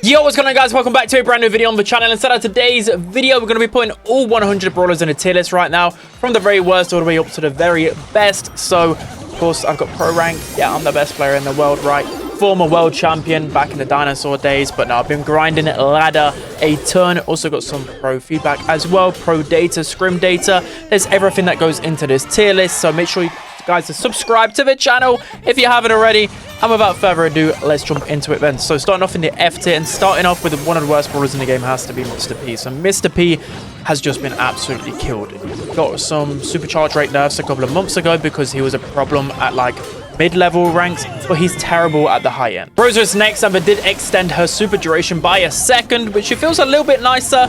Yo, what's going on, guys? Welcome back to a brand new video on the channel. Instead of today's video, we're going to be putting all 100 brawlers in a tier list right now, from the very worst all the way up to the very best. So, of course, I've got pro rank. Yeah, I'm the best player in the world, right? Former world champion back in the dinosaur days, but now I've been grinding ladder a ton. Also got some pro feedback as well, pro data, scrim data. There's everything that goes into this tier list, so make sure you guys to subscribe to the channel if you haven't already. And without further ado, let's jump into it then. So starting off in the F tier and starting off with one of the worst brawlers in the game has to be Mr. P. So Mr. P has just been absolutely killed. Got some supercharge rate nerfs a couple of months ago because he was a problem at like mid-level ranks, but he's terrible at the high end. Brawlers next, and they did extend her super duration by a second, which she feels a little bit nicer,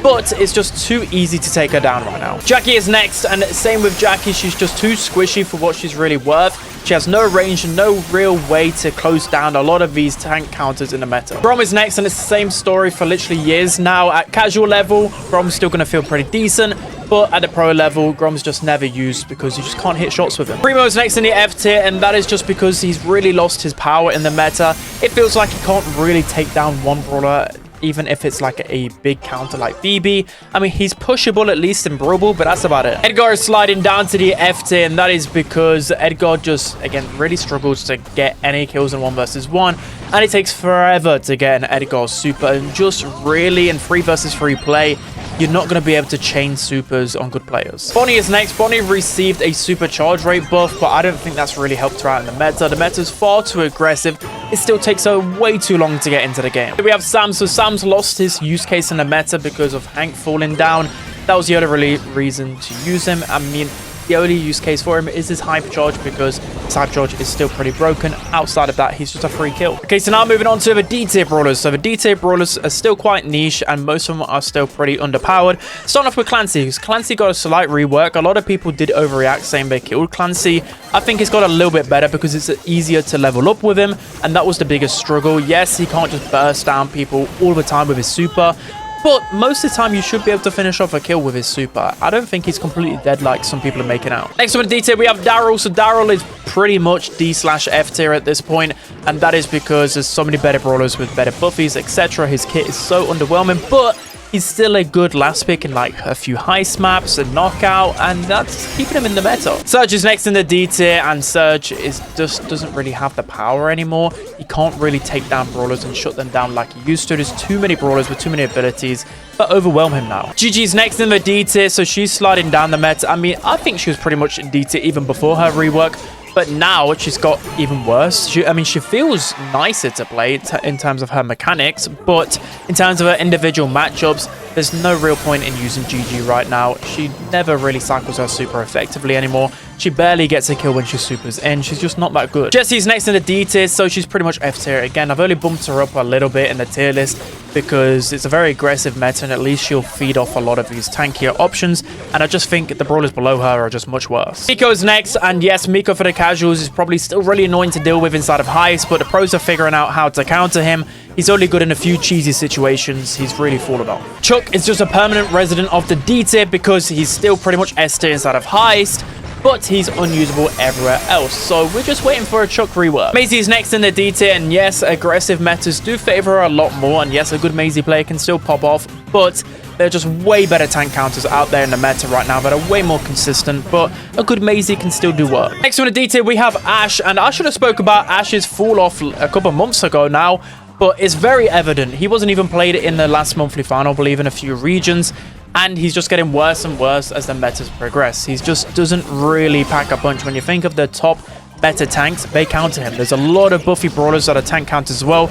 but it's just too easy to take her down right now. Jackie is next, and same with Jackie. She's just too squishy for what she's really worth. She has no range and no real way to close down a lot of these tank counters in the meta. Brawl is next, and it's the same story for literally years now. At casual level, Brom's still going to feel pretty decent, but at the pro level, Grom's just never used because you just can't hit shots with him. Primo is next in the F tier, and that is just because he's really lost his power in the meta. It feels like he can't really take down one brawler, even if it's like a big counter like BB. I mean, he's pushable at least in Brawl, but that's about it. Edgar is sliding down to the F tier, and that is because Edgar just, again, really struggles to get any kills in 1 versus 1, and it takes forever to get an Edgar super, and just really in 3 versus 3 play, you're not going to be able to chain supers on good players. Bonnie is next. Bonnie received a super charge rate buff, but I don't think that's really helped her out in the meta. The meta is far too aggressive. It still takes her way too long to get into the game. We have Sam. So Sam's lost his use case in the meta because of Hank falling down. That was the other really reason to use him. I mean, the only use case for him is his hypercharge, because his hypercharge is still pretty broken. Outside of that, he's just a free kill. Okay, so now moving on to the D tier brawlers. So the D tier brawlers are still quite niche, and most of them are still pretty underpowered. Starting off with Clancy, because Clancy got a slight rework. A lot of people did overreact saying they killed Clancy. I think it's got a little bit better because it's easier to level up with him, and that was the biggest struggle. Yes, he can't just burst down people all the time with his super, but most of the time, you should be able to finish off a kill with his super. I don't think he's completely dead like some people are making out. Next on the D tier, we have Daryl. So Daryl is pretty much D/F tier at this point, and that is because there's so many better brawlers with better buffies, etc. His kit is so underwhelming, but he's still a good last pick in like a few heist maps and knockout, and that's keeping him in the meta. Surge is next in the D tier, and Surge just doesn't really have the power anymore. He can't really take down brawlers and shut them down like he used to. There's too many brawlers with too many abilities that overwhelm him now. Gigi's next in the D tier, so she's sliding down the meta. I mean, I think she was pretty much in D tier even before her rework, but now she's got even worse. She feels nicer to play in terms of her mechanics, but in terms of her individual matchups, there's no real point in using Gigi right now. She never really cycles her super effectively anymore. She barely gets a kill when she supers in. She's just not that good. Jessie's next in the D tier, so she's pretty much F tier. Again, I've only bumped her up a little bit in the tier list because it's a very aggressive meta, and at least she'll feed off a lot of these tankier options, and I just think the brawlers below her are just much worse. Miko's next, and yes, Miko for the casuals is probably still really annoying to deal with inside of heist, but the pros are figuring out how to counter him. He's only good in a few cheesy situations. He's really fallen off. Chuck is just a permanent resident of the D tier because he's still pretty much S tier inside of heist, but he's unusable everywhere else. So we're just waiting for a Chuck rework. Maisie is next in the D tier, and yes, aggressive metas do favor her a lot more, and yes, a good Maisie player can still pop off, but there are just way better tank counters out there in the meta right now that are way more consistent, but a good Maisie can still do work. Next on the D tier, we have Ash, and I should have spoke about Ash's fall off a couple months ago now, but it's very evident. He wasn't even played in the last monthly final, I believe, in a few regions, and he's just getting worse and worse as the metas progress. He just doesn't really pack a punch. When you think of the top better tanks, they counter him. There's a lot of buffy brawlers that are tank counters as well.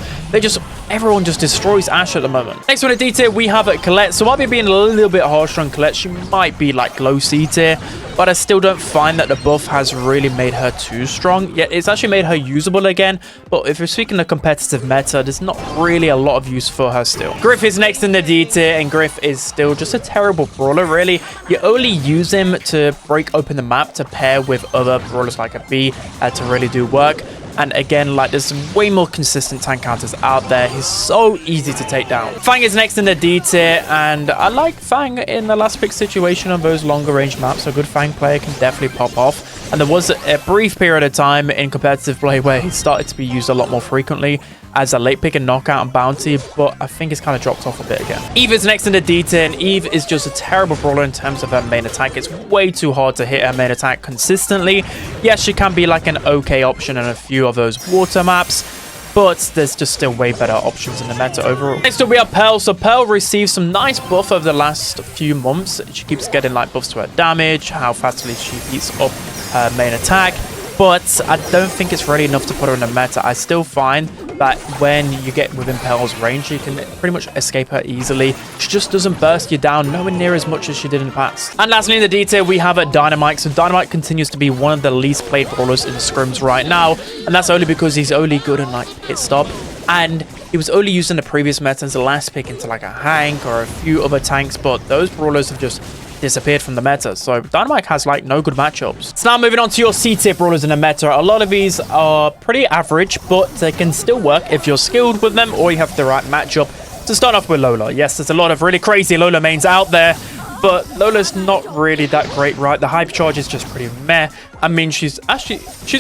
Everyone just destroys Ash at the moment. Next one at D tier, we have Colette. So I'll be being a little bit harsher on Colette. She might be like low C tier, but I still don't find that the buff has really made her too strong. Yet it's actually made her usable again, but if you're speaking of competitive meta, there's not really a lot of use for her still. Griff is next in the D tier, and Griff is still just a terrible brawler, really. You only use him to break open the map to pair with other brawlers like a B to really do work. And again, like, there's way more consistent tank counters out there. He's so easy to take down. Fang is next in the D tier, and I like Fang in the last pick situation on those longer range maps. A good Fang player can definitely pop off. And there was a brief period of time in competitive play where he started to be used a lot more frequently as a late pick and knockout and bounty, but I think it's kind of dropped off a bit again. Eve is next in the D tier, and Eve is just a terrible brawler in terms of her main attack. It's way too hard to hit her main attack consistently. Yes, she can be like an okay option in a few of those water maps, but there's just still way better options in the meta overall. Next up, we have Pearl. So Pearl received some nice buff over the last few months. She keeps getting like buffs to her damage, how fastly she beats up her main attack, but I don't think it's really enough to put her in the meta. I still find that when you get within Pearl's range, you can pretty much escape her easily. She just doesn't burst you down nowhere near as much as she did in the past. And lastly in the D tier, we have a Dynamite. So Dynamite continues to be one of the least played brawlers in scrims right now, and that's only because he's only good in like hit stop, and he was only used in the previous meta as a last pick into like a Hank or a few other tanks, but those brawlers have just disappeared from the meta. So Dynamite has like no good matchups. So now moving on to your C tier brawlers in the meta. A lot of these are pretty average, but they can still work if you're skilled with them or you have the right matchup. To start off with Lola. Yes, there's a lot of really crazy Lola mains out there, but Lola's not really that great, right? The hype charge is just pretty meh. I mean, she's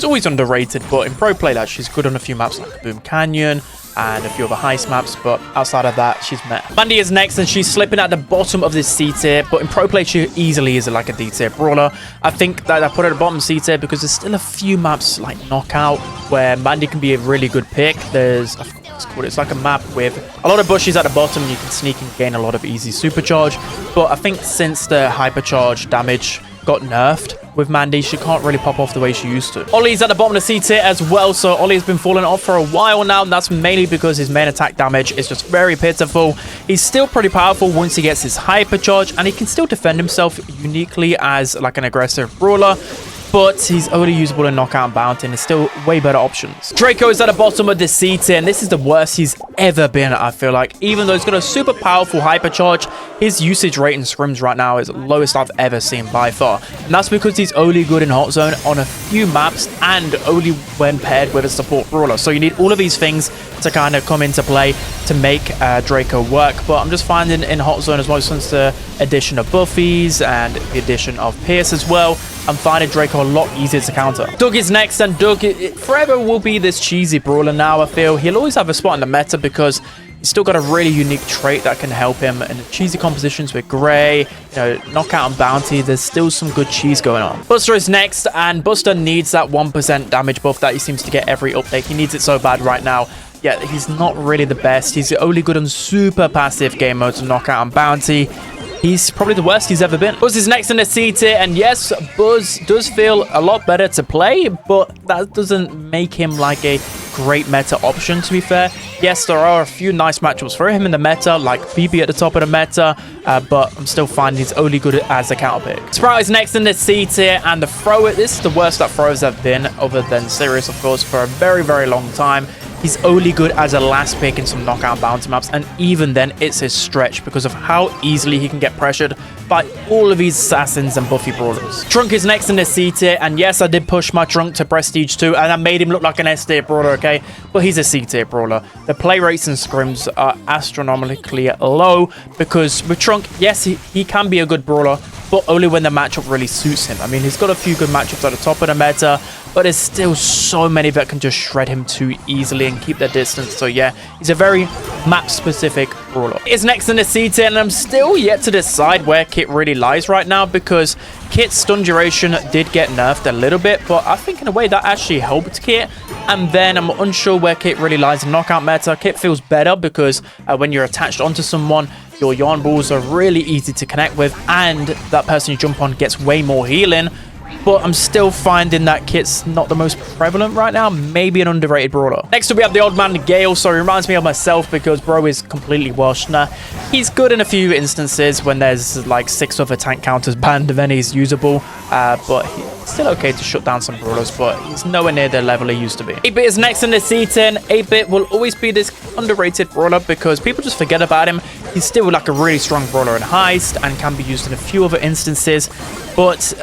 always underrated, but in pro play, she's good on a few maps like Boom Canyon and a few other heist maps, but outside of that, she's meh. Mandy is next, and she's slipping at the bottom of this C tier, but in pro play, she easily is like a D tier brawler. I think that I put her at the bottom C tier because there's still a few maps like Knockout where Mandy can be a really good pick. There's, I forgot what it's called, it's like a map with a lot of bushes at the bottom, and you can sneak and gain a lot of easy supercharge. But I think since the hypercharge damage got nerfed with Mandy, she can't really pop off the way she used to. Ollie's at the bottom of the C tier as well, so Ollie's been falling off for a while now, and that's mainly because his main attack damage is just very pitiful. He's still pretty powerful once he gets his hypercharge, and he can still defend himself uniquely as like an aggressive brawler, but he's only usable in knockout and bounty, and there's still way better options. Draco is at the bottom of the C tier, and this is the worst he's ever been, I feel like. Even though he's got a super powerful hypercharge, his usage rate in scrims right now is the lowest I've ever seen by far. And that's because he's only good in hot zone on a few maps and only when paired with a support brawler. So you need all of these things to kind of come into play to make Draco work. But I'm just finding in hot zone as well, since the addition of buffies and the addition of Pierce as well, I'm finding Draco a lot easier to counter. Doug is next, and Doug it forever will be this cheesy brawler now, I feel. He'll always have a spot in the meta because he's still got a really unique trait that can help him in the cheesy compositions with Gray, knockout and bounty. There's still some good cheese going on. Buster is next, and Buster needs that 1% damage buff that he seems to get every update. He needs it so bad right now. Yeah, he's not really the best. He's only good on super passive game modes, knockout and bounty. He's probably the worst he's ever been. Buzz is next in the C tier, and yes, Buzz does feel a lot better to play, but that doesn't make him like a great meta option, to be fair. Yes, there are a few nice matchups for him in the meta, like BB at the top of the meta, but I'm still finding he's only good as a counter pick. Sprout is next in the C tier, and the thrower, this is the worst that throwers have been, other than Sirius, of course, for a very, very long time. He's only good as a last pick in some knockout bounty maps, and even then it's his stretch because of how easily he can get pressured by all of these assassins and buffy brawlers. Trunk is next in the C tier, and yes, I did push my Trunk to Prestige 2, and I made him look like an S tier brawler, okay? But he's a C tier brawler. The play rates in scrims are astronomically low because with Trunk, yes, he can be a good brawler, but only when the matchup really suits him. I mean, he's got a few good matchups at the top of the meta, but there's still so many that can just shred him too easily and keep their distance. So yeah, he's a very map-specific brawler. He's next in the C tier, and I'm still yet to decide where Kit really lies right now, because Kit's stun duration did get nerfed a little bit, but I think in a way that actually helped Kit. And then I'm unsure where Kit really lies in knockout meta. Kit feels better because when you're attached onto someone, your yarn balls are really easy to connect with, and that person you jump on gets way more healing. But I'm still finding that Kit's not the most prevalent right now. Maybe an underrated brawler. Next up, we have the old man Gale. So he reminds me of myself because bro is completely washed. Now, he's good in a few instances when there's like 6 other tank counters banned, then he's usable. But he's still okay to shut down some brawlers, but he's nowhere near the level he used to be. 8-Bit is next in the C10. 8-Bit will always be this underrated brawler because people just forget about him. He's still like a really strong brawler in Heist and can be used in a few other instances, but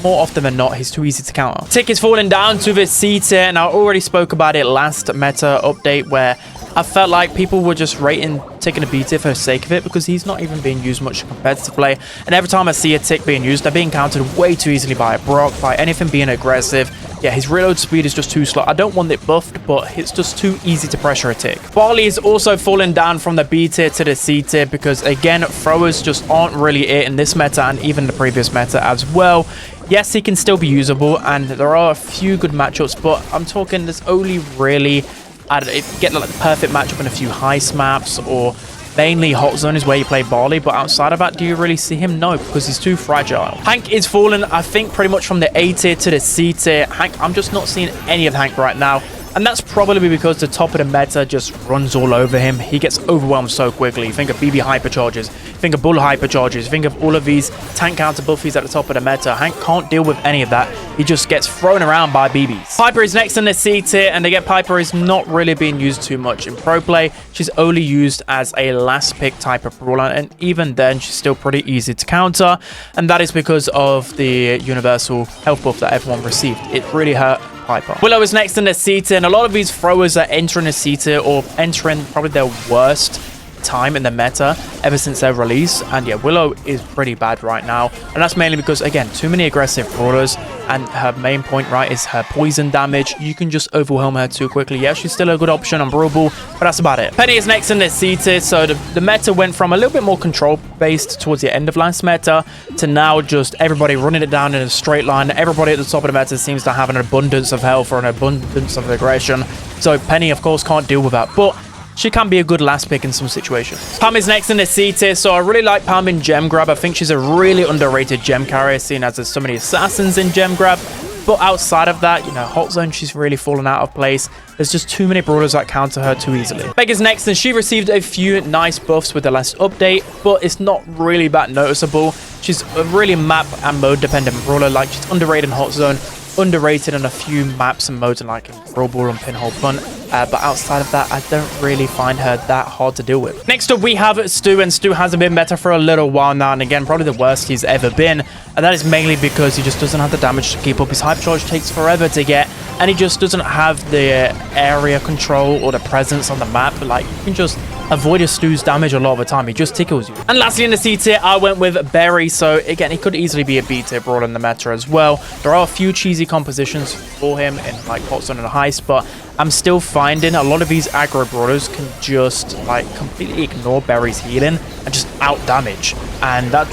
more often than not, he's too easy to counter. Tick is falling down to the C tier, and I already spoke about it last meta update where I felt like people were just taking a B tier for the sake of it because he's not even being used much in competitive play. And every time I see a tick being used, they're being countered way too easily by a Brock, by anything being aggressive. Yeah, his reload speed is just too slow. I don't want it buffed, but it's just too easy to pressure a tick. Barley is also falling down from the B tier to the C tier because, again, throwers just aren't really it in this meta and even the previous meta as well. Yes, he can still be usable, and there are a few good matchups, but I'm talking there's only really, I don't know, if you get like the perfect matchup in a few heist maps, or mainly hot zone is where you play Barley, but outside of that, do you really see him? No, because he's too fragile. Hank is falling, I think, pretty much from the A tier to the C tier. Hank, I'm just not seeing any of Hank right now. And that's probably because the top of the meta just runs all over him. He gets overwhelmed so quickly. Think of BB hypercharges, think of Bull hypercharges, think of all of these tank counter buffies at the top of the meta. Hank can't deal with any of that. He just gets thrown around by BBs. Piper is next in the C tier, and again, Piper is not really being used too much in pro play. She's only used as a last pick type of brawler, and even then, she's still pretty easy to counter. And that is because of the universal health buff that everyone received. It really hurt Piper. Willow is next in the C tier, and a lot of these throwers are entering the C tier or entering probably their worst time in the meta ever since their release. And yeah, Willow is pretty bad right now, and that's mainly because, again, too many aggressive brawlers, and her main point, right, is her poison damage. You can just overwhelm her too quickly. Yeah, she's still a good option on Brawl, but that's about it. Penny is next in the C tier, so the meta went from a little bit more control based towards the end of last meta to now just everybody running it down in a straight line. Everybody at the top of the meta seems to have an abundance of health or an abundance of aggression, so Penny, of course, can't deal with that, but she can be a good last pick in some situations. Pam is next in the C tier, so I really like Pam in Gem Grab. I think she's a really underrated gem carrier, seeing as there's so many assassins in Gem Grab. But outside of that, you know, hot zone, she's really fallen out of place. There's just too many brawlers that counter her too easily. Meg is next, and she received a few nice buffs with the last update, but it's not really that noticeable. She's a really map and mode dependent brawler. Like, she's underrated in hot zone, underrated on a few maps and modes, like in Brawl and Pinhole Punt. But outside of that, I don't really find her that hard to deal with. Next up, we have Stu, and Stu hasn't been better for a little while now, and again, probably the worst he's ever been. And that is mainly because he just doesn't have the damage to keep up. His hype charge takes forever to get, and he just doesn't have the area control or the presence on the map. Like, you can just avoid a Stu's damage a lot of the time. He just tickles you. And lastly, in the C tier, I went with Berry. So again, he could easily be a B tier brawler in the meta as well. There are a few cheesy compositions for him in like hot zone and heist, but I'm still finding a lot of these aggro brawlers can just like completely ignore Berry's healing and just out damage, and that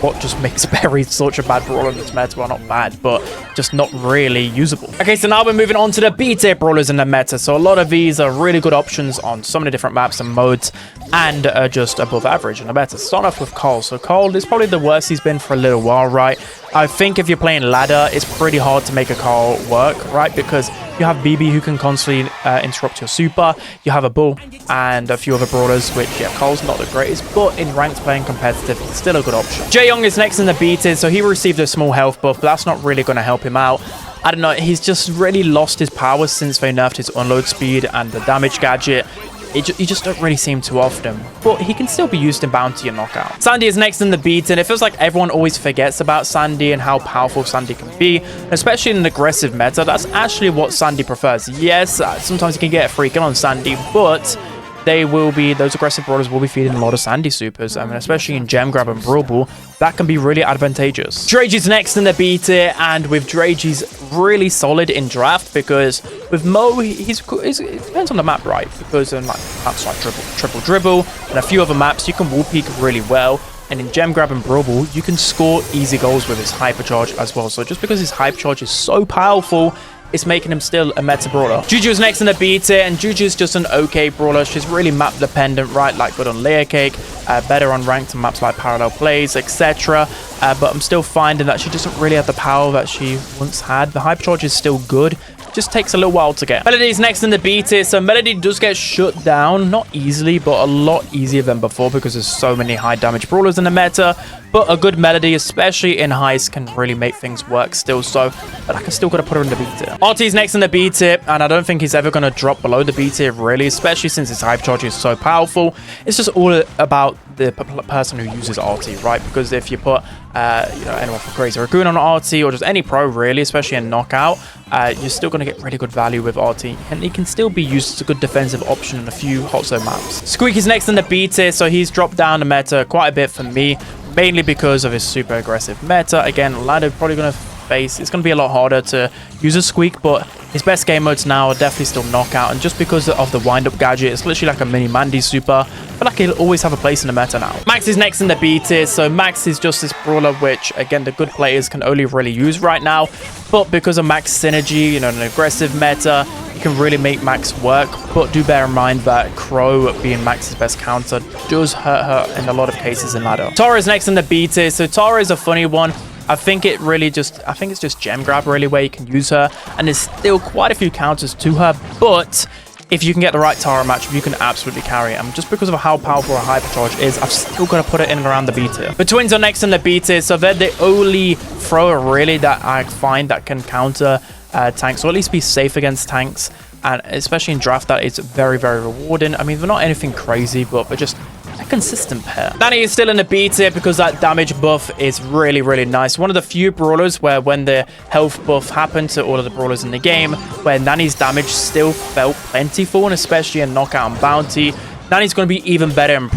what just makes Berry such a bad brawler in this meta. Well, not bad, but just not really usable. Okay, so now we're moving on to the B tier brawlers in the meta. So a lot of these are really good options on so many different maps and modes, and are just above average in the meta. Start off with Cole. So Cole is probably the worst he's been for a little while, right? I think if you're playing ladder, it's pretty hard to make a Cole work, right? Because you have BB who can constantly interrupt your super. You have a Bull and a few other brawlers, which, yeah, Cole's not the greatest, but in ranked playing competitive, it's still a good option. Jae Young is next in the B tier, so he received a small health buff, but that's not really going to help him out. I don't know, he's just really lost his power since they nerfed his unload speed and the damage gadget. You just don't really see him too often, but he can still be used in bounty and knockout. Sandy is next in the B tier, and it feels like everyone always forgets about Sandy and how powerful Sandy can be, especially in an aggressive meta. That's actually what Sandy prefers. Yes, sometimes you can get a free kill on Sandy, but those aggressive brawlers will be feeding a lot of Sandy supers. I mean, especially in Gem Grab and Brawl, that can be really advantageous. Drage's next in the B tier, and with Drage, he's really solid in draft because with Mo, it depends on the map, right? Because in like maps like triple dribble and a few other maps, you can wall peek really well. And in Gem Grab and Brawl, you can score easy goals with his hypercharge as well. So just because his hypercharge is so powerful, it's making him still a meta brawler. Juju is next in the B tier, and Juju is just an okay brawler. She's really map dependent, right? Like good on Layer Cake, better on ranked maps like Parallel Plays, etc. But I'm still finding that she doesn't really have the power that she once had. The hypercharge is still good, just takes a little while to get. Melody is next in the B tier, so Melody does get shut down, not easily, but a lot easier than before because there's so many high damage brawlers in the meta. But a good melody, especially in heist, can really make things work still. So, but I can still got to put her in the B tier. RT's next in the B tier, and I don't think he's ever going to drop below the B tier, really, especially since his hypercharge is so powerful. It's just all about the person who uses RT, right? Because if you put, anyone from Crazy Raccoon on RT, or just any pro, really, especially in Knockout, you're still going to get really good value with RT, and he can still be used as a good defensive option in a few hot zone maps. Squeaky's next in the B tier, so he's dropped down the meta quite a bit for me, mainly because of his super aggressive meta. Again, ladder probably going to face, it's going to be a lot harder to use a Squeak, but his best game modes now are definitely still Knockout, and just because of the wind-up gadget, it's literally like a mini Mandy super. I feel like he'll always have a place in the meta now. Max is next in the B tier, so Max is just this brawler which, again, the good players can only really use right now, but because of Max synergy, an aggressive meta, you can really make Max work. But do bear in mind that Crow being Max's best counter does hurt her in a lot of cases in ladder. Tara is next in the B tier, so Tara is a funny one. I think it's just gem grab really where you can use her, and there's still quite a few counters to her, but if you can get the right Tara matchup, you can absolutely carry it. And just because of how powerful her hypercharge is, I've still got to put it in and around the B tier. The Twins are next in the B tier, so they're the only thrower really that I find that can counter tanks, or at least be safe against tanks, and especially in draft that is very, very rewarding. I mean, they're not anything crazy, but they're just a consistent pair. Nani is still in the B tier because that damage buff is really, really nice. One of the few brawlers where when the health buff happened to all of the brawlers in the game, where Nani's damage still felt plentiful, and especially in Knockout and Bounty, Nani's going to be even better in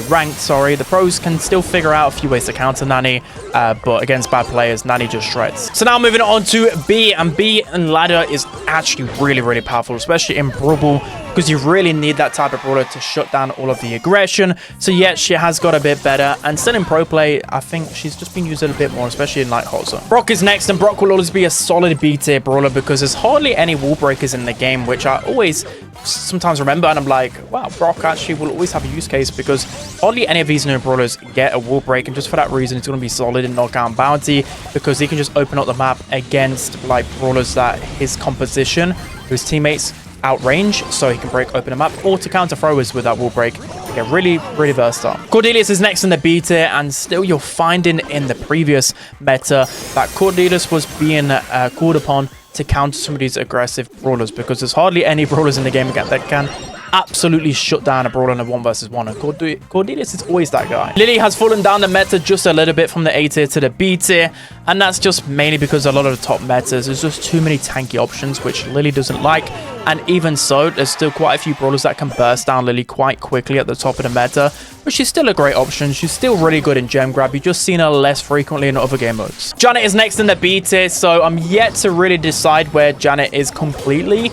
ranked, sorry. The pros can still figure out a few ways to counter Nani, but against bad players, Nani just shreds. So now moving on to B, and B and ladder is actually really, really powerful, especially in Brawl, because you really need that type of brawler to shut down all of the aggression. So yeah, she has got a bit better, and still in pro play, I think she's just been used a little bit more, especially in like hot zone. Brock is next, and Brock will always be a solid B tier brawler because there's hardly any wall breakers in the game, which I always sometimes remember, and I'm like, wow, Brock actually will always have a use case because hardly any of these new brawlers get a wall break, and just for that reason, it's going to be solid in Knockout and Bounty because he can just open up the map against like brawlers that his composition, his teammates outrange, so he can break open a map, or to counter throwers with that wall break. Yeah, really, really versatile. Cordelius is next in the B tier, and still you're finding in the previous meta that Cordelius was being called upon to counter some of these aggressive brawlers, because there's hardly any brawlers in the game that can absolutely shut down a brawler in a 1 versus 1, and Cordelius is always that guy. Lily has fallen down the meta just a little bit from the A tier to the B tier, and that's just mainly because a lot of the top metas, there's just too many tanky options, which Lily doesn't like. And even so, there's still quite a few brawlers that can burst down Lily quite quickly at the top of the meta, but she's still a great option. She's still really good in gem grab. You've just seen her less frequently in other game modes. Janet is next in the B tier, so I'm yet to really decide where Janet is completely,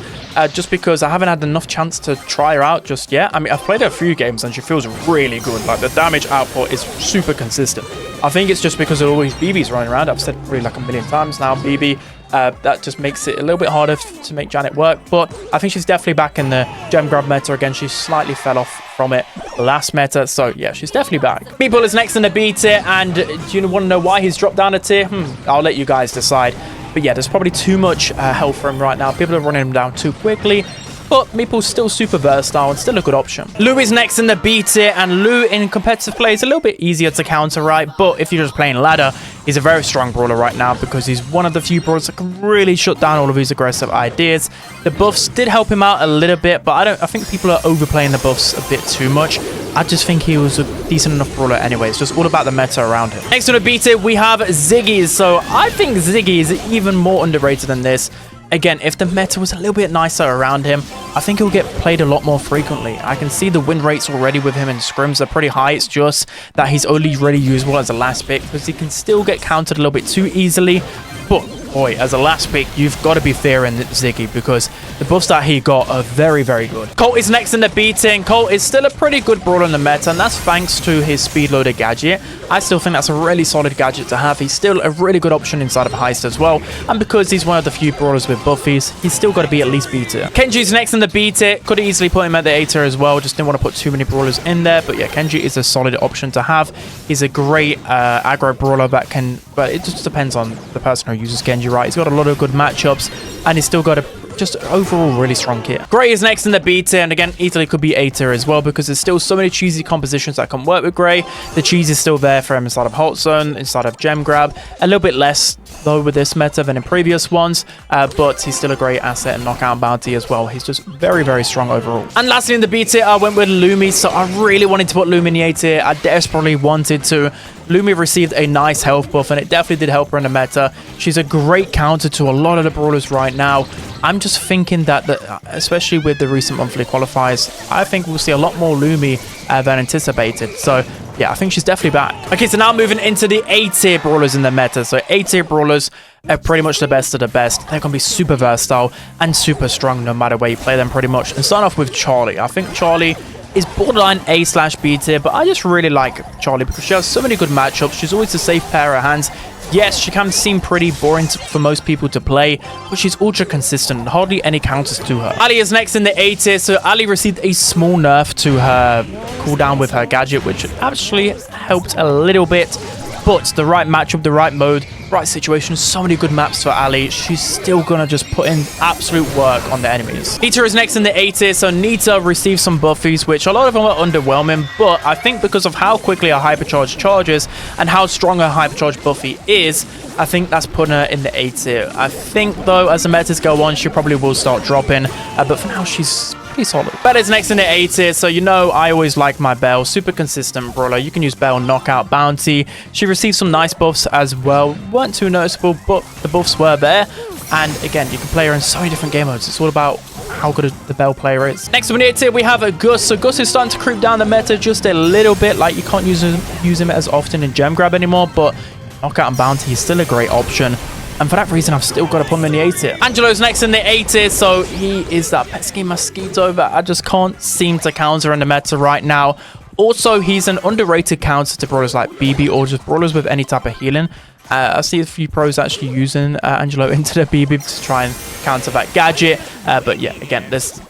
just because I haven't had enough chance to try her out just yet. I mean, I've played her a few games and she feels really good. Like, the damage output is super consistent. I think it's just because of always BBs running around. I've said probably like a million times now, BB. That just makes it a little bit harder to make Janet work, but I think she's definitely back in the gem grab meta again. She slightly fell off from it last meta, so yeah, she's definitely back. Meatball is next in the B tier, and do you want to know why he's dropped down a tier? I'll let you guys decide. But yeah, there's probably too much health for him right now. People are running him down too quickly. But Meeple's still super versatile and still a good option. Lou is next in the B tier, and Lou in competitive play is a little bit easier to counter, right? But if you're just playing ladder, he's a very strong brawler right now because he's one of the few brawlers that can really shut down all of his aggressive ideas. The buffs did help him out a little bit, but I think people are overplaying the buffs a bit too much. I just think he was a decent enough brawler anyway. It's just all about the meta around him. Next on the B tier, we have Ziggy. So I think Ziggy is even more underrated than this. Again, if the meta was a little bit nicer around him, I think he'll get played a lot more frequently. I can see the win rates already with him in scrims are pretty high. It's just that he's only really usable as a last pick because he can still get countered a little bit too easily. But boy, as a last pick, you've got to be fearing Ziggy because the buffs that he got are very, very good. Colt is next in the B tier, and Colt is still a pretty good brawler in the meta, and that's thanks to his speed loader gadget. I still think that's a really solid gadget to have. He's still a really good option inside of Heist as well, and because he's one of the few brawlers with buffies, he's still got to be at least B tier. Kenji's next in the B tier. Could easily put him at the A tier as well, just didn't want to put too many brawlers in there, but yeah, Kenji is a solid option to have. He's a great aggro brawler that can, but it just depends on the person who uses Kenji, right? He's got a lot of good matchups, and he's still got a just overall really strong kit. Gray is next in the B tier, and again, easily could be A tier as well because there's still so many cheesy compositions that can work with Gray. The cheese is still there for him inside of Hot Zone, inside of Gem Grab. A little bit less though with this meta than in previous ones, but he's still a great asset in Knockout Bounty as well. He's just very, very strong overall. And lastly in the B tier, I went with Lumi, so I really wanted to put Lumi in the A tier. I desperately wanted to. Lumi received a nice health buff, and it definitely did help her in the meta. She's a great counter to a lot of the brawlers right now. I'm just thinking that, especially with the recent monthly qualifiers, I think we'll see a lot more Lumi than anticipated. So, yeah, I think she's definitely back. Okay, so now moving into the A-tier brawlers in the meta. So, A-tier brawlers are pretty much the best of the best. They're going to be super versatile and super strong no matter where you play them pretty much. And start off with Charlie. I think Charlie is borderline A/B tier, but I just really like Charlie because she has so many good matchups. She's always a safe pair of hands. Yes, she can seem pretty boring for most people to play, but she's ultra consistent. Hardly any counters to her. Ali is next in the A tier, so Ali received a small nerf to her cooldown with her gadget, which actually helped a little bit. But the right matchup, the right mode, right situation, so many good maps for Ali. She's still gonna just put in absolute work on the enemies. Nita is next in the A tier, so Nita received some buffies, which a lot of them are underwhelming, but I think because of how quickly her hypercharge charges and how strong her hypercharge buffy is, I think that's putting her in the A tier. I think though, as the metas go on, she probably will start dropping, but for now she's pretty solid. Belle is next in the A tier, so you know I always like my Belle. Super consistent brawler. You can use Belle Knockout Bounty. She received some nice buffs as well. Weren't too noticeable, but the buffs were there. And again, you can play her in so many different game modes. It's all about how good the Belle player is. Next up in the A tier, we have a Gus. So Gus is starting to creep down the meta just a little bit. Like, you can't use him as often in Gem Grab anymore, but Knockout and Bounty is still a great option. And for that reason, I've still got to put him in the A tier. Angelo's next in the A tier, so he is that pesky mosquito that I just can't seem to counter in the meta right now. Also, he's an underrated counter to brawlers like BB or just brawlers with any type of healing. I see a few pros actually using Angelo into the BB to try and counter that gadget. But yeah, again,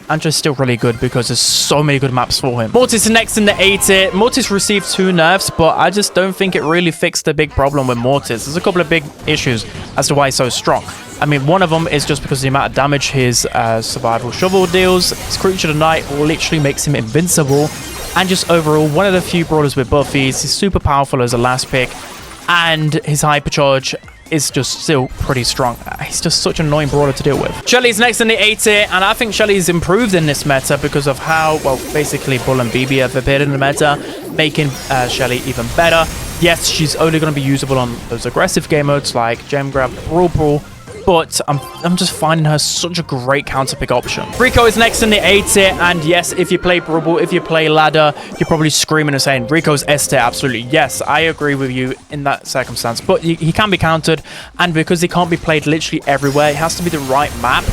Angelo's still really good because there's so many good maps for him. Mortis is next in the A tier. Mortis received 2 nerfs, but I just don't think it really fixed the big problem with Mortis. There's a couple of big issues as to why he's so strong. I mean, one of them is just because of the amount of damage his survival shovel deals. His Creature of the Night literally makes him invincible. And just overall, one of the few brawlers with buffies. He's super powerful as a last pick. And his hypercharge is just still pretty strong. He's just such an annoying brawler to deal with. Shelly's next in the A tier, and I think Shelly's improved in this meta because of how, well, basically Bull and BB have appeared in the meta, making Shelly even better. Yes, she's only going to be usable on those aggressive game modes like Gem Grab, Brawl, but I'm just finding her such a great counter pick option. Rico is next in the A tier, and yes, if you play Brawl, if you play Ladder, you're probably screaming and saying Rico's S tier. Absolutely, yes, I agree with you in that circumstance, but he can be countered, and because he can't be played literally everywhere, it has to be the right map.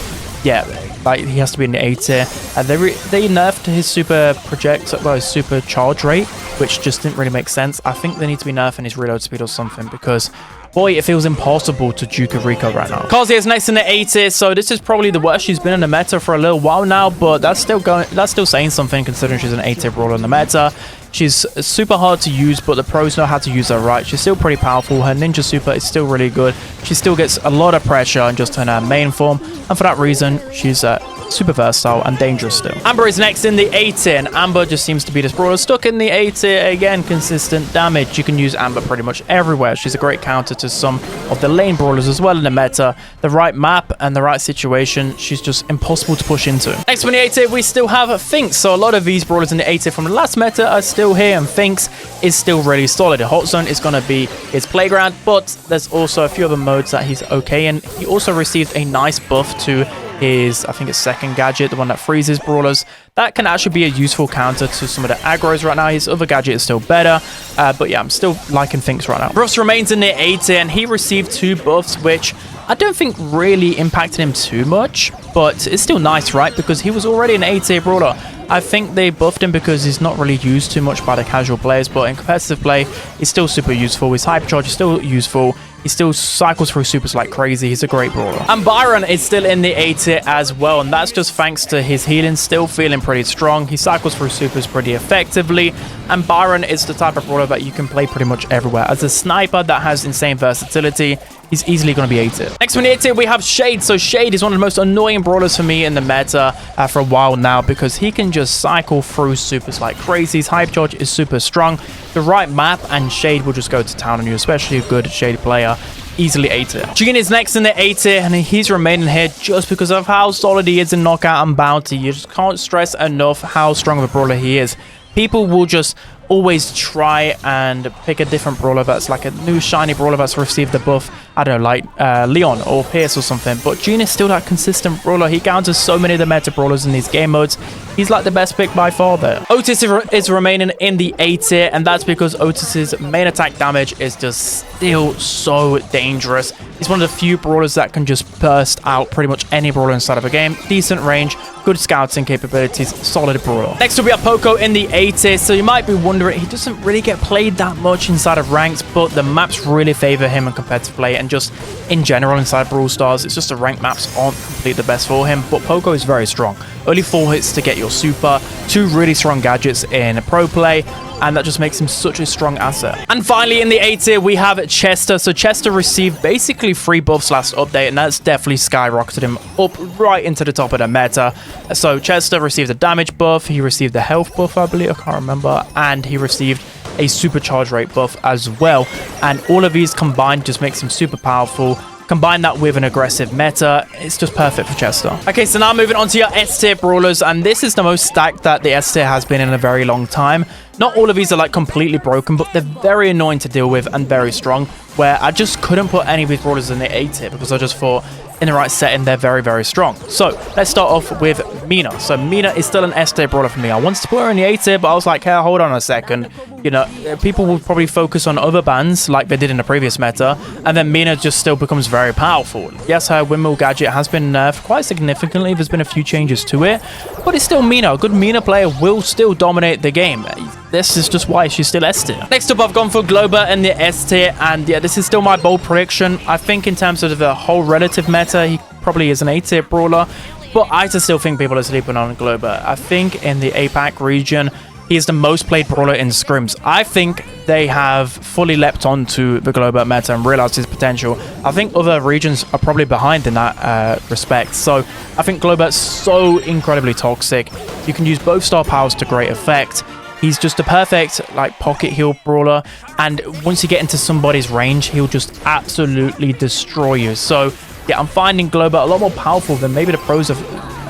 Yeah, like he has to be in the A tier. They nerfed his super his super charge rate, which just didn't really make sense. I think they need to be nerfing his reload speed or something because, boy, it feels impossible to juke a Rico right now. Kazi is next in the A tier, so this is probably the worst she's been in the meta for a little while now, but that's still saying something considering she's an A tier brawler in the meta. She's super hard to use, but the pros know how to use her right. She's still pretty powerful. Her ninja super is still really good. She still gets a lot of pressure in just in her main form, and for that reason, she's super versatile and dangerous still. Amber is next in the A tier, and Amber just seems to be this brawler stuck in the A tier. Again, consistent damage. You can use Amber pretty much everywhere. She's a great counter to some of the lane brawlers as well in the meta. The right map and the right situation, she's just impossible to push into. Next in the A tier, we still have Finks. So a lot of these brawlers in the A tier from the last meta are still here, and Finks is still really solid. The Hot Zone is going to be his playground, but there's also a few other modes that he's okay in. He also received a nice buff to his, I think it's second gadget, the one that freezes brawlers. That can actually be a useful counter to some of the aggros right now. His other gadget is still better, but yeah, I'm still liking Finks right now. Russ remains in the A tier, and he received 2 buffs, which I don't think really impacted him too much, but it's still nice, right? Because he was already an A tier brawler. I think they buffed him because he's not really used too much by the casual players, but in competitive play, he's still super useful. His hypercharge is still useful. He still cycles through supers like crazy. He's a great brawler. And Byron is still in the A tier as well, and that's just thanks to his healing still feeling pretty strong. He cycles through supers pretty effectively, and Byron is the type of brawler that you can play pretty much everywhere. As a sniper that has insane versatility, he's easily going to be A tier. Next one here, we have Shade. So Shade is one of the most annoying brawlers for me in the meta for a while now, because he can just cycle through supers like crazy. His hyper charge is super strong. The right map and Shade will just go to town on you, especially a good Shade player. Easily A tier. Jin is next in the A tier, and he's remaining here just because of how solid he is in knockout and bounty. You just can't stress enough how strong of a brawler he is. People will just always try and pick a different brawler that's like a new shiny brawler that's received the buff, I don't know, like Leon or Pierce or something, but Jin is still that consistent brawler. He counters so many of the meta brawlers in these game modes. He's like the best pick by far there. Otis is remaining in the A tier, and that's because Otis's main attack damage is just still so dangerous. He's one of the few brawlers that can just burst out pretty much any brawler inside of a game. Decent range, good scouting capabilities, solid brawler. Next up, we have Poco in the A tier. So you might be wondering, he doesn't really get played that much inside of ranks, but the maps really favor him in competitive play, and just in general inside Brawl Stars, it's just the ranked maps aren't completely the best for him. But Poco is very strong. Only 4 hits to get your super, 2 really strong gadgets in pro play, and that just makes him such a strong asset. And finally, in the A tier, we have Chester. So Chester received basically 3 buffs last update, and that's definitely skyrocketed him up right into the top of the meta. So Chester received a damage buff, he received a health buff, I believe, I can't remember, and he received a supercharge rate buff as well. And all of these combined just makes him super powerful. Combine that with an aggressive meta, it's just perfect for Chester. Okay, so now moving on to your S tier brawlers, and this is the most stacked that the S tier has been in a very long time. Not all of these are like completely broken, but they're very annoying to deal with and very strong, where I just couldn't put any of these brawlers in the A tier because I just thought in the right setting they're very, very strong. So let's start off with Mina. So Mina is still an S tier brawler for me. I wanted to put her in the A tier, but I was like, hey, hold on a second. You know, people will probably focus on other bans like they did in the previous meta, and then Mina just still becomes very powerful. Yes, her windmill gadget has been nerfed quite significantly. There's been a few changes to it, but it's still Mina. A good Mina player will still dominate the game. This is just why she's still S tier. Next up, I've gone for Globa in the S tier, and yeah, this is still my bold prediction. I think in terms of the whole relative meta, he probably is an A tier brawler, but I just still think people are sleeping on Globa. I think in the APAC region, he is the most played brawler in scrims. I think they have fully leapt onto the Globa meta and realized his potential. I think other regions are probably behind in that respect. So I think Globa is so incredibly toxic. You can use both star powers to great effect. He's just a perfect like pocket heal brawler, and once you get into somebody's range, he'll just absolutely destroy you. So yeah, I'm finding Globa a lot more powerful than maybe the pros are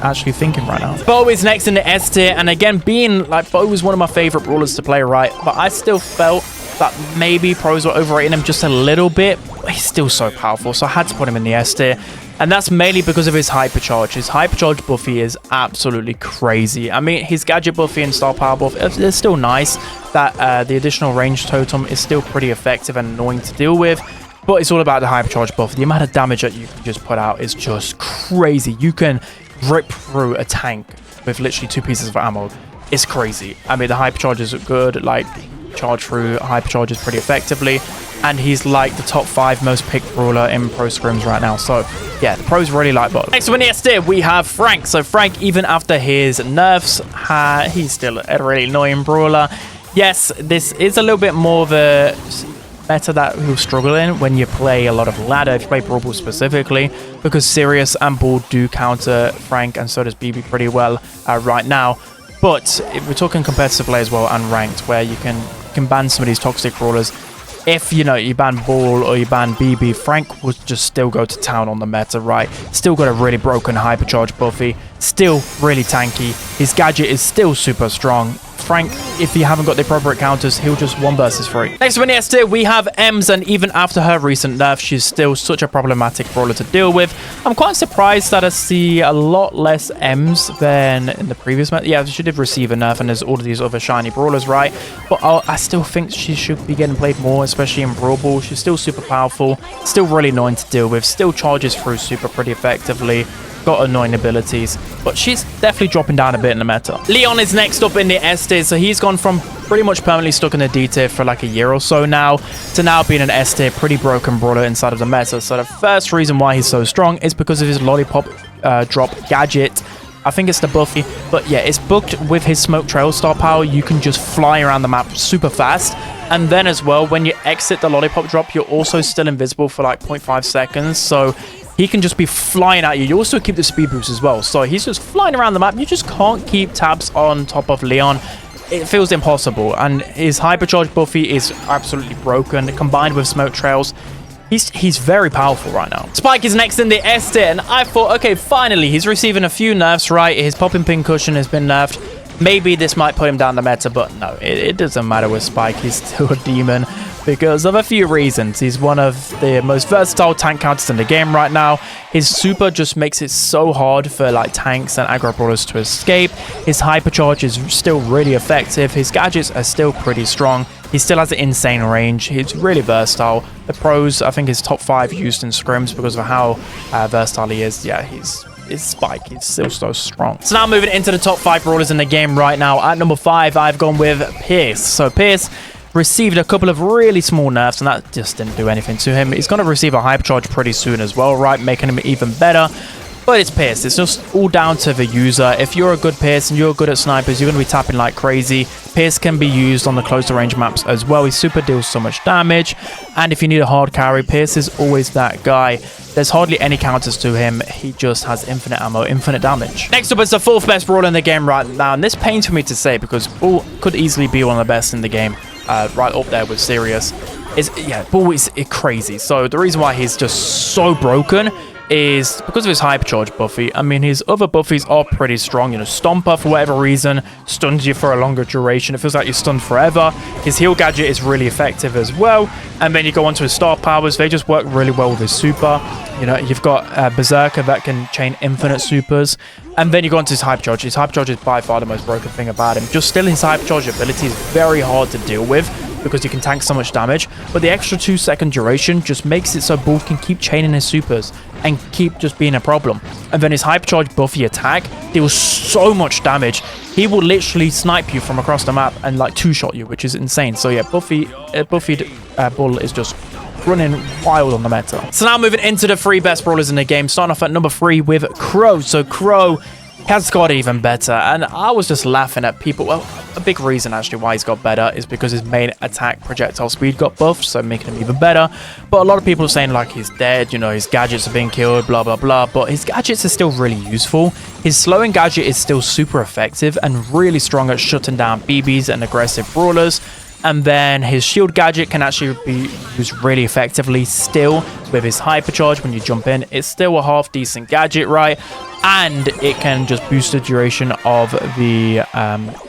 actually thinking right now. Bo is next in the S tier, and again, being like Bo was one of my favorite brawlers to play, right? But I still felt that maybe pros were overrating him just a little bit. But he's still so powerful, so I had to put him in the S tier. And that's mainly because of his hypercharge. His hypercharge buffy is absolutely crazy. I mean, his gadget buffy and star power buff is still nice. That the additional range totem is still pretty effective and annoying to deal with. But it's all about the hypercharge buff. The amount of damage that you can just put out is just crazy. You can rip through a tank with literally 2 pieces of ammo. It's crazy. I mean, the hypercharges are good. Like, charge through hypercharges pretty effectively. And he's like the top 5 most picked brawler in pro scrims right now. So yeah, the pros really like Bo. Next one in the S tier, we have Frank. So Frank, even after his nerfs, he's still a really annoying brawler. Yes, this is a little bit more of a meta that he'll struggle in when you play a lot of ladder, if you play Brawl specifically, because Sirius and Bull do counter Frank, and so does BB pretty well right now. But if we're talking competitive play as well and ranked, where you can ban some of these toxic brawlers, if, you know, you ban Ball or you ban BB, Frank would just still go to town on the meta, right? Still got a really broken hypercharge buffy, still really tanky. His gadget is still super strong. Frank, if you haven't got the appropriate counters, he'll just 1 versus 3. Next up in the S tier, we have Ems, and even after her recent nerf, she's still such a problematic brawler to deal with. I'm quite surprised that I see a lot less Ems than in the previous meta. Yeah, she did receive a nerf, and there's all of these other shiny brawlers, right? But I still think she should be getting played more, especially in Brawl Ball. She's still super powerful, still really annoying to deal with, still charges through super pretty effectively. Got annoying abilities, but she's definitely dropping down a bit in the meta. Leon is next up in the S tier, so he's gone from pretty much permanently stuck in the D tier for like a year or so now to now being an S tier, pretty broken brawler inside of the meta. So the first reason why he's so strong is because of his lollipop drop gadget. I think it's the Buffy, but yeah, it's booked with his smoke trail star power. You can just fly around the map super fast. And then as well, when you exit the lollipop drop, you're also still invisible for like 0.5 seconds. So he can just be flying at you. You also keep the speed boost as well. So he's just flying around the map. You just can't keep tabs on top of Leon. It feels impossible. And his hypercharge Buffy is absolutely broken. Combined with smoke trails, he's very powerful right now. Spike is next in the S tier, and I thought, okay, finally, he's receiving a few nerfs, right? His popping pin cushion has been nerfed. Maybe this might put him down the meta, but no, it doesn't matter with Spike. He's still a demon because of a few reasons. He's one of the most versatile tank counters in the game right now. His super just makes it so hard for like tanks and aggro brawlers to escape. His hypercharge is still really effective. His gadgets are still pretty strong. He still has an insane range. He's really versatile. The pros, I think, is top 5 used in scrims because of how versatile he is. Yeah, his Spike, he's still so strong. So now moving into the top 5 brawlers in the game right now. At number 5, I've gone with Pierce. So Pierce received a couple of really small nerfs, and that just didn't do anything to him. He's going to receive a hypercharge pretty soon as well, right? Making him even better. But it's Pierce. It's just all down to the user. If you're a good Pierce and you're good at snipers, you're going to be tapping like crazy. Pierce can be used on the closer range maps as well. His super deals so much damage. And if you need a hard carry, Pierce is always that guy. There's hardly any counters to him. He just has infinite ammo, infinite damage. Next up is the 4th best brawler in the game right now. And this pains for me to say because Brawl could easily be one of the best in the game. Right up there with Sirius. Brawl is crazy. So the reason why he's just so broken is because of his hypercharge Buffy. I mean, his other Buffys are pretty strong. You know, Stomper, for whatever reason, stuns you for a longer duration. It feels like you're stunned forever. His heal gadget is really effective as well. And then you go on to his star powers. They just work really well with his super. You know, you've got Berserker that can chain infinite supers. And then you go on to his hypercharge. His hypercharge is by far the most broken thing about him. Just still, his hypercharge ability is very hard to deal with because he can tank so much damage, but the extra 2-second duration just makes it so Brawl can keep chaining his supers and keep just being a problem. And then his hypercharge Buffy attack deals so much damage. He will literally snipe you from across the map and like 2-shot you, which is insane. So yeah, Buffy Bull is just running wild on the meta. So now moving into the 3 best brawlers in the game, starting off at number 3 with Crow. So Crow has got even better, and I was just laughing at people. Well, a big reason actually why he's got better is because his main attack projectile speed got buffed, so making him even better. But a lot of people are saying like he's dead, you know, his gadgets are being killed, blah blah blah, but his gadgets are still really useful. His slowing gadget is still super effective and really strong at shutting down BBs and aggressive brawlers. And then his shield gadget can actually be used really effectively still with his hypercharge when you jump in. It's still a half decent gadget, right? And it can just boost the duration of the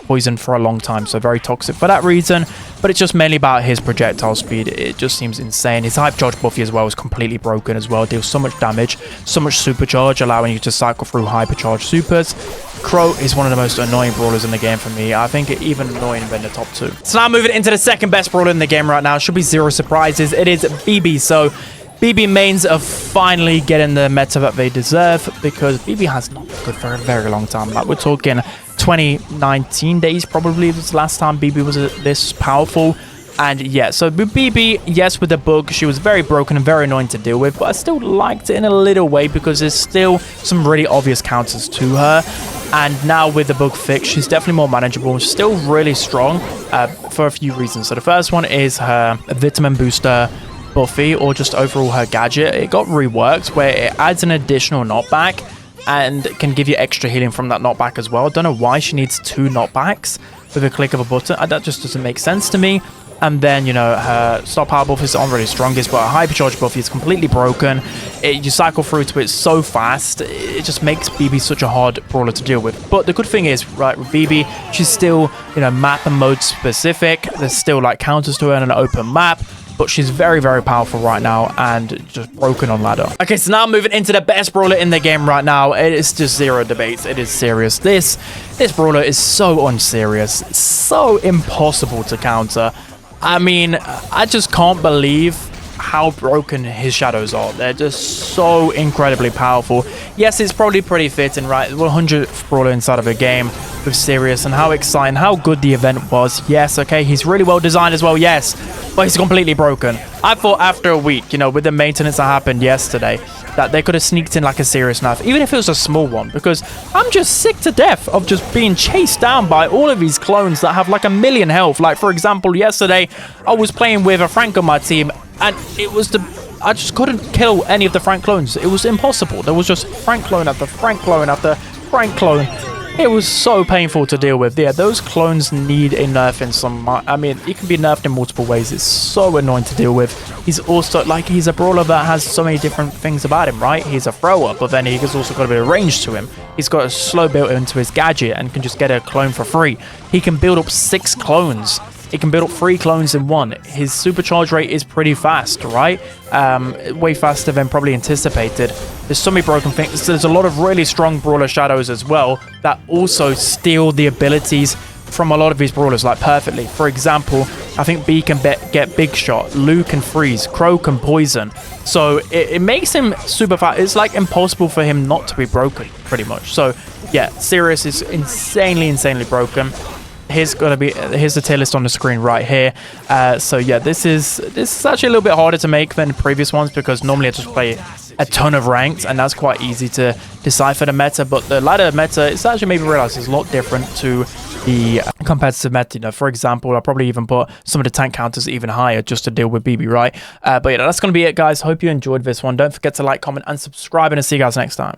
poison for a long time. So very toxic for that reason. But it's just mainly about his projectile speed. It just seems insane. His hypercharge Buffy as well is completely broken as well. Deals so much damage, so much supercharge, allowing you to cycle through hypercharge supers. Crow is one of the most annoying brawlers in the game for me. I think it even annoying than the top 2. So now moving into the 2nd best brawler in the game right now. Should be zero surprises. It is BB. So BB mains are finally getting the meta that they deserve because BB has not been good for a very long time. Like we're talking 2019 days probably was the last time BB was this powerful. And yeah, so BB, yes, with the bug, she was very broken and very annoying to deal with, but I still liked it in a little way because there's still some really obvious counters to her. And now with the bug fix, she's definitely more manageable. She's still really strong for a few reasons. So the first one is her vitamin booster Buffy, or just overall her gadget. It got reworked where it adds an additional knockback and can give you extra healing from that knockback as well. I don't know why she needs 2 knockbacks with a click of a button. That just doesn't make sense to me. And then, you know, her star power buff is already strongest, but her hypercharge buff is completely broken. You cycle through to it so fast, it just makes BB such a hard brawler to deal with. But the good thing is, right, with BB, she's still, you know, map and mode specific. There's still like counters to her in an open map. But she's very, very powerful right now and just broken on ladder. Okay, so now moving into the best brawler in the game right now. It is just zero debates. It is Sirius. This brawler is so unserious. It's so impossible to counter. I mean, I just can't believe how broken his shadows are. They're just so incredibly powerful. Yes, it's probably pretty fitting, right? 100th brawler inside of a game with Sirius, and how exciting, how good the event was. Yes, okay, he's really well designed as well, yes, but he's completely broken. I thought after a week, you know, with the maintenance that happened yesterday, that they could have sneaked in like a serious nerf, even if it was a small one, because I'm just sick to death of just being chased down by all of these clones that have like 1,000,000 health. Like, for example, yesterday I was playing with a Frank on my team, and I just couldn't kill any of the Frank clones. It was impossible. There was just Frank clone after Frank clone after Frank clone. It was so painful to deal with. Yeah, those clones need a nerf in some... I mean, it can be nerfed in multiple ways. It's so annoying to deal with. He's also, like, he's a brawler that has so many different things about him, right? He's a thrower, but then he's also got a bit of range to him. He's got a slow built into his gadget and can just get a clone for free. He can build up 6 clones. He can build up 3 clones in one. His supercharge rate is pretty fast, right? Way faster than probably anticipated. There's so many broken things. There's a lot of really strong brawler shadows as well that also steal the abilities from a lot of these brawlers like perfectly. For example, I think B can get big shot, Lou can freeze, Crow can poison. So it makes him super fast. It's like impossible for him not to be broken, pretty much. So yeah, Sirius is insanely broken. Here's the tier list on the screen right here. So yeah, this is actually a little bit harder to make than previous ones, because normally I just play a ton of ranked, and that's quite easy to decipher the meta. But the ladder meta, it's actually made me realize it's a lot different to the competitive meta. You know, for example, I'll probably even put some of the tank counters even higher just to deal with BB, right? But yeah, that's going to be it, guys. Hope you enjoyed this one. Don't forget to like, comment, and subscribe, and I'll see you guys next time.